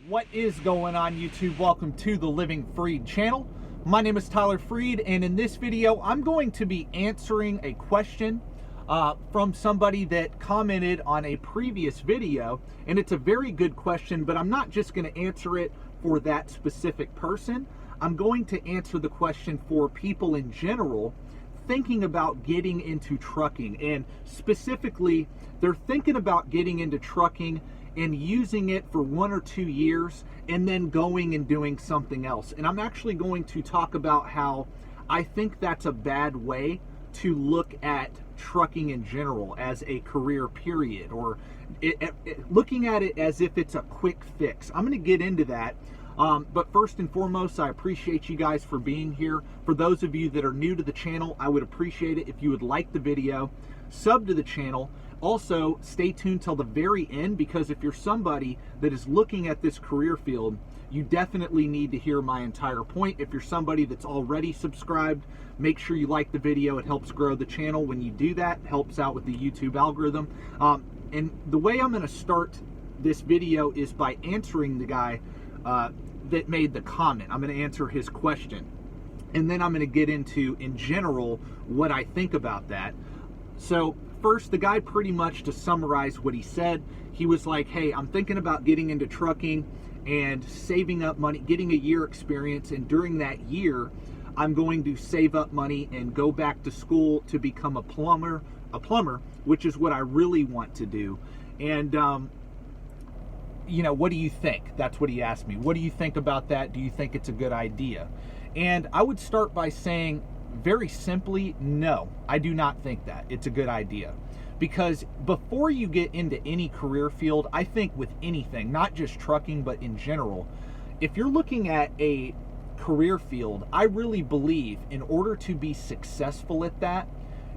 What is going on, YouTube? Welcome to the Living Freed channel. My name is Tyler Freed, and in this video I'm going to be answering a question from somebody that commented on a previous video, and it's a very good question, but I'm not just going to answer it for that specific person. I'm going to answer the question for people in general thinking about getting into trucking, and specifically they're thinking about getting into trucking and using it for 1 or 2 years and then going and doing something else. And I'm actually going to talk about how I think that's a bad way to look at trucking in general as a career period, or looking at it as if it's a quick fix. I'm going to get into that. But first and foremost, I appreciate you guys for being here. For those of you that are new to the channel, I would appreciate it if you would like the video, sub to the channel. Also, stay tuned till the very end, because if you're somebody that is looking at this career field, you definitely need to hear my entire point. If you're somebody that's already subscribed, make sure you like the video. It helps grow the channel. When you do that, it helps out with the YouTube algorithm. And the way I'm going to start this video is by answering the guy that made the comment. I'm going to answer his question, and then I'm going to get into, in general, what I think about that. So first, the guy, pretty much to summarize what he said, he was like, hey, I'm thinking about getting into trucking and saving up money, getting a year experience, and during that year I'm going to save up money and go back to school to become a plumber, which is what I really want to do. And you know, what do you think? That's what he asked me. What do you think about that? Do you think it's a good idea? And I would start by saying, very simply, no, I do not think that it's a good idea. Because before you get into any career field, I think with anything, not just trucking, but in general, if you're looking at a career field, I really believe in order to be successful at that,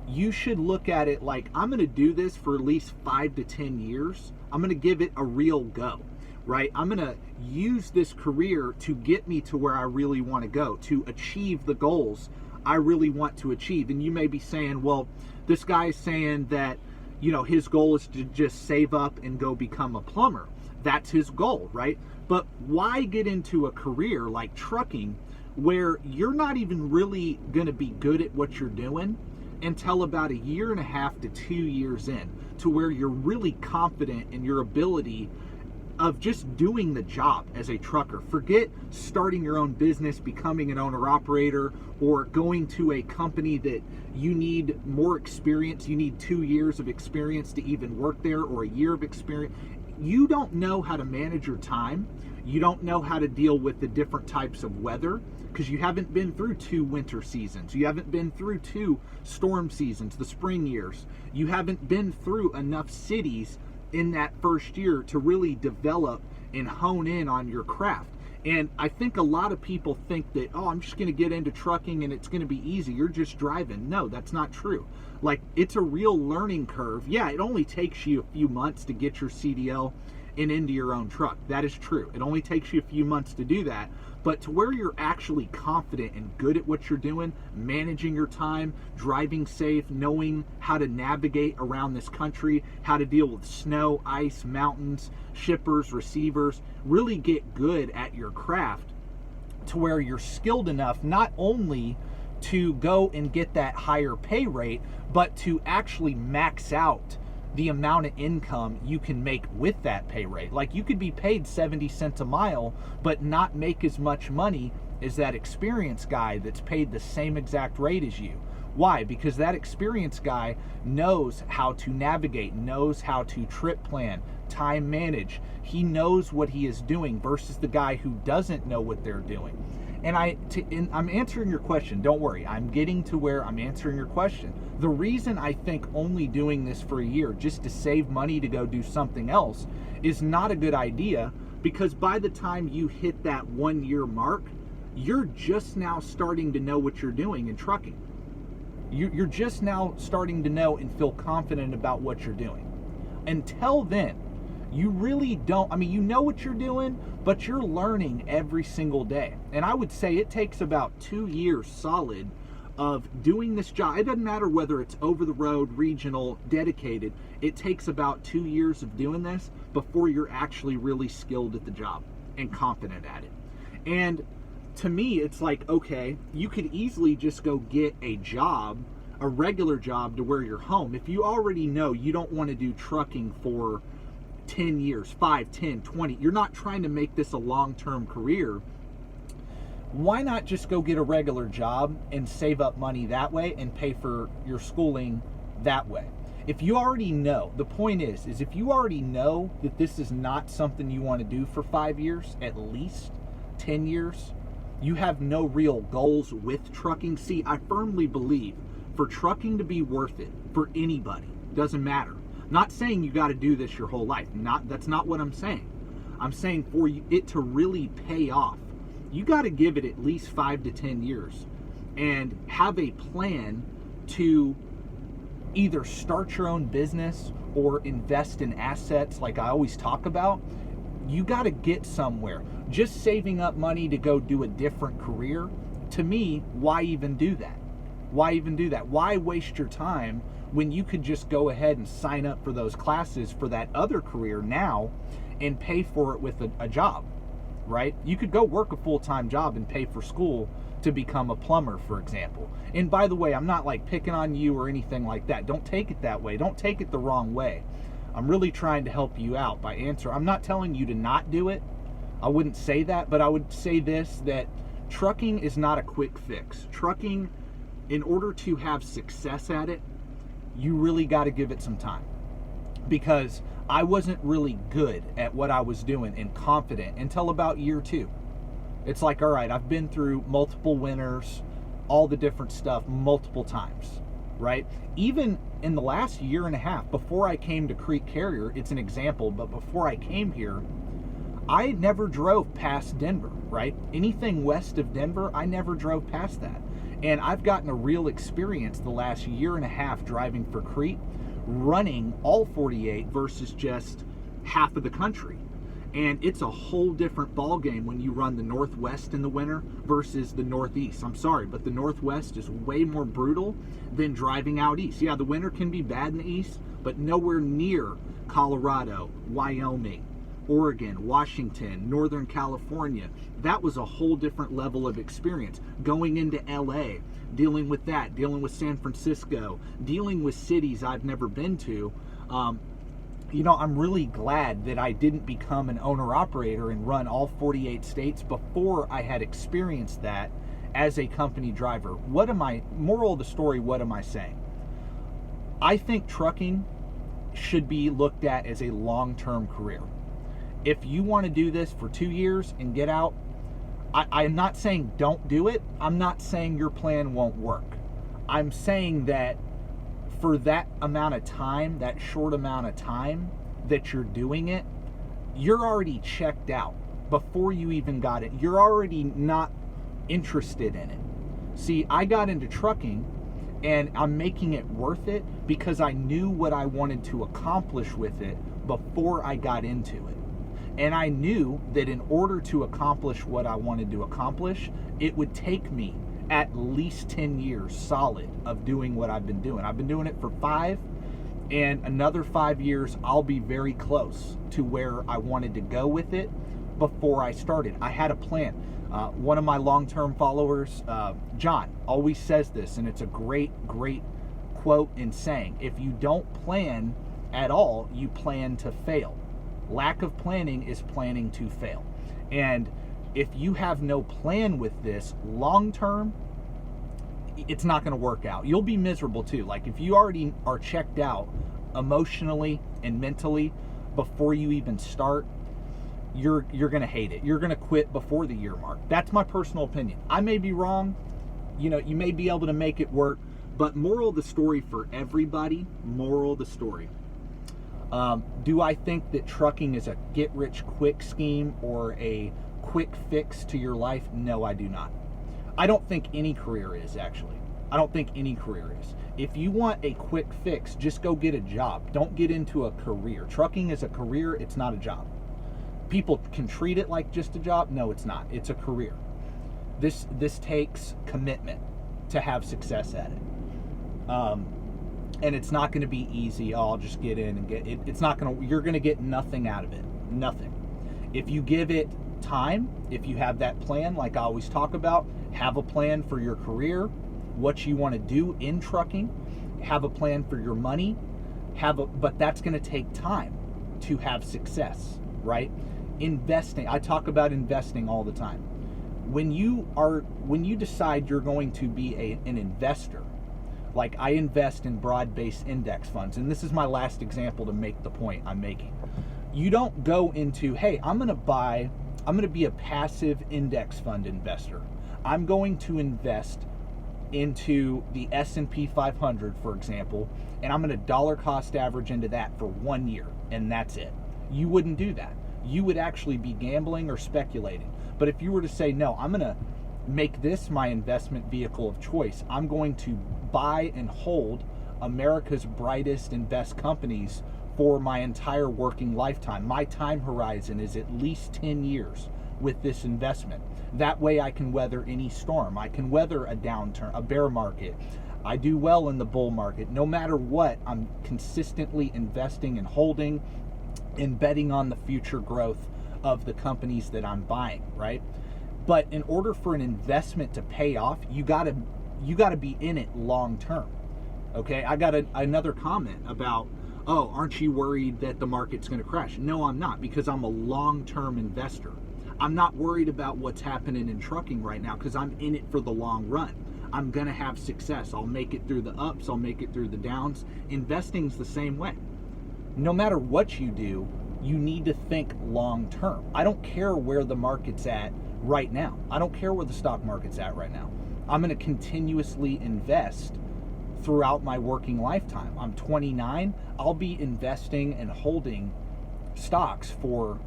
you should look at it like, I'm going to do this for at least 5 to 10 years. I'm going to give it a real go, right? I'm going to use this career to get me to where I really want to go, to achieve the goals I really want to achieve. And you may be saying, well, this guy is saying that, you know, his goal is to just save up and go become a plumber. That's his goal, right? But why get into a career like trucking where you're not even really going to be good at what you're doing until about 1.5 to 2 years in, to where you're really confident in your ability of just doing the job as a trucker. Forget starting your own business, becoming an owner-operator, or going to a company that you need more experience. You need 2 years of experience to even work there, or a year of experience. You don't know how to manage your time. You don't know how to deal with the different types of weather, because you haven't been through 2 winter seasons. You haven't been through 2 storm seasons, the spring years. You haven't been through enough cities in that first year to really develop and hone in on your craft. And I think a lot of people think that, oh, I'm just going to get into trucking and it's going to be easy. You're just driving. No, that's not true. Like, it's a real learning curve. Yeah, it only takes you a few months to get your CDL and into your own truck. That is true. It only takes you a few months to do that. But to where you're actually confident and good at what you're doing, managing your time, driving safe, knowing how to navigate around this country, how to deal with snow, ice, mountains, shippers, receivers, really get good at your craft to where you're skilled enough not only to go and get that higher pay rate, but to actually max out the amount of income you can make with that pay rate. Like, you could be paid 70 cents a mile, but not make as much money as that experienced guy that's paid the same exact rate as you. Why? Because that experienced guy knows how to navigate, knows how to trip plan, time manage. He knows what he is doing versus the guy who doesn't know what they're doing. And I'm answering your question. Don't worry. I'm getting to where I'm answering your question. The reason I think only doing this for a year just to save money to go do something else is not a good idea, because by the time you hit that 1 year mark, you're just now starting to know what you're doing in trucking. You're just now starting to know and feel confident about what you're doing. Until then, you really don't, I mean, you know what you're doing, but you're learning every single day. And I would say it takes about 2 years solid of doing this job. It doesn't matter whether it's over the road, regional, dedicated. It takes about 2 years of doing this before you're actually really skilled at the job. and confident at it. And to me, it's like, okay, you could easily just go get a job, a regular job to where you're home. If you already know you don't want to do trucking for 10 years, 5, 10, 20, you're not trying to make this a long-term career, why not just go get a regular job and save up money that way and pay for your schooling that way? If you already know, the point is if you already know that this is not something you want to do for 5 years, at least 10 years, you have no real goals with trucking. See, I firmly believe for trucking to be worth it for anybody, doesn't matter. Not saying you got to do this your whole life. That's not what I'm saying. I'm saying for it to really pay off, you got to give it at least 5 to 10 years and have a plan to either start your own business or invest in assets like I always talk about. You got to get somewhere. Just saving up money to go do a different career, to me, why even do that? Why even do that? Why waste your time when you could just go ahead and sign up for those classes for that other career now and pay for it with a job, right? You could go work a full-time job and pay for school to become a plumber, for example. And by the way, I'm not like picking on you or anything like that. Don't take it that way. Don't take it the wrong way. I'm really trying to help you out by answering. I'm not telling you to not do it. I wouldn't say that, but I would say this, that trucking is not a quick fix. Trucking, in order to have success at it, you really got to give it some time. Because I wasn't really good at what I was doing and confident until about year 2. It's like, all right, I've been through multiple winters, all the different stuff multiple times, right? Even in the last year and a half, before I came to Crete Carrier, it's an example, but before I came here, I never drove past Denver, right? Anything west of Denver, I never drove past that. And I've gotten a real experience the last year and a half driving for Crete, running all 48 versus just half of the country. And it's a whole different ball game when you run the Northwest in the winter versus the Northeast. I'm sorry, but the Northwest is way more brutal than driving out east. Yeah, the winter can be bad in the east, but nowhere near Colorado, Wyoming, Oregon, Washington, Northern California. That was a whole different level of experience. Going into LA, dealing with that, dealing with San Francisco, dealing with cities I've never been to. I'm really glad that I didn't become an owner-operator and run all 48 states before I had experienced that as a company driver. Moral of the story, what am I saying? I think trucking should be looked at as a long-term career. If you want to do this for 2 years and get out, I'm not saying don't do it. I'm not saying your plan won't work. I'm saying that for that amount of time, that short amount of time that you're doing it, you're already checked out before you even got it. You're already not interested in it. See, I got into trucking and I'm making it worth it because I knew what I wanted to accomplish with it before I got into it. And I knew that in order to accomplish what I wanted to accomplish, it would take me at least 10 years solid of doing what I've been doing. I've been doing it for 5, and another 5 years, I'll be very close to where I wanted to go with it before I started. I had a plan. One of my long-term followers, John, always says this, and it's a great, great quote and saying. If you don't plan at all, you plan to fail. Lack of planning is planning to fail. And if you have no plan with this long term, it's not going to work out. You'll be miserable too. Like if you already are checked out emotionally and mentally before you even start, you're going to hate it. You're going to quit before the year mark. That's my personal opinion. I may be wrong. You may be able to make it work, but moral of the story for everybody, moral of the story. Do I think that trucking is a get-rich-quick scheme or a quick fix to your life? No, I do not. I don't think any career is, actually. I don't think any career is. If you want a quick fix, just go get a job. Don't get into a career. Trucking is a career, it's not a job. People can treat it like just a job. No, it's not. It's a career. This takes commitment to have success at it. And it's not going to be easy. Oh, I'll just get in and get it. You're going to get nothing out of it. Nothing. If you give it time, if you have that plan, like I always talk about, have a plan for your career, what you want to do in trucking, have a plan for your money, but that's going to take time to have success, right? Investing, I talk about investing all the time. When you decide you're going to be an investor, like I invest in broad-based index funds, and this is my last example to make the point I'm making. You don't go into, hey, I'm going to be a passive index fund investor. I'm going to invest into the S&P 500, for example, and I'm going to dollar cost average into that for 1 year, and that's it. You wouldn't do that. You would actually be gambling or speculating. But if you were to say, no, I'm going to make this my investment vehicle of choice, I'm going to buy and hold America's brightest and best companies for my entire working lifetime. My time horizon is at least 10 years with this investment. That way I can weather any storm. I can weather a downturn, a bear market. I do well in the bull market. No matter what, I'm consistently investing and holding and betting on the future growth of the companies that I'm buying, right? But in order for an investment to pay off, you gotta be in it long term. Okay, I got another comment about, oh, aren't you worried that the market's going to crash? No, I'm not, because I'm a long-term investor. I'm not worried about what's happening in trucking right now because I'm in it for the long run. I'm going to have success. I'll make it through the ups. I'll make it through the downs. Investing's the same way. No matter what you do, you need to think long-term. I don't care where the market's at right now. I don't care where the stock market's at right now. I'm going to continuously invest throughout my working lifetime. I'm 29. I'll be investing and holding stocks for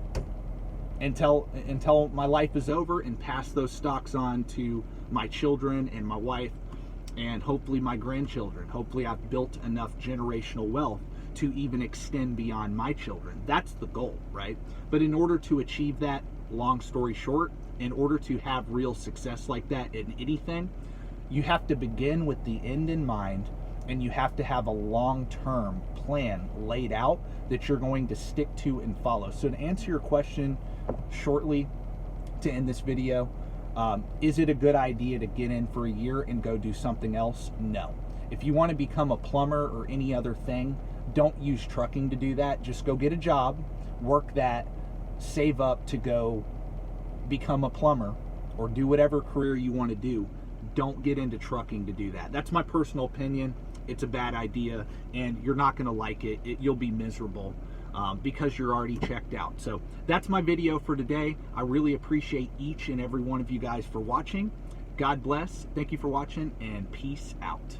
until my life is over, and pass those stocks on to my children and my wife and hopefully my grandchildren. Hopefully I've built enough generational wealth to even extend beyond my children. That's the goal, right? But in order to achieve that, long story short, in order to have real success like that in anything, you have to begin with the end in mind, and you have to have a long-term plan laid out that you're going to stick to and follow. So to answer your question shortly, to end this video, is it a good idea to get in for a year and go do something else? No. If you want to become a plumber or any other thing, don't use trucking to do that. Just go get a job, work that, save up to go become a plumber or do whatever career you want to do. Don't get into trucking to do that. That's my personal opinion. It's a bad idea, and you're not going to like it. You'll be miserable because you're already checked out. So that's my video for today. I really appreciate each and every one of you guys for watching. God bless. Thank you for watching, and peace out.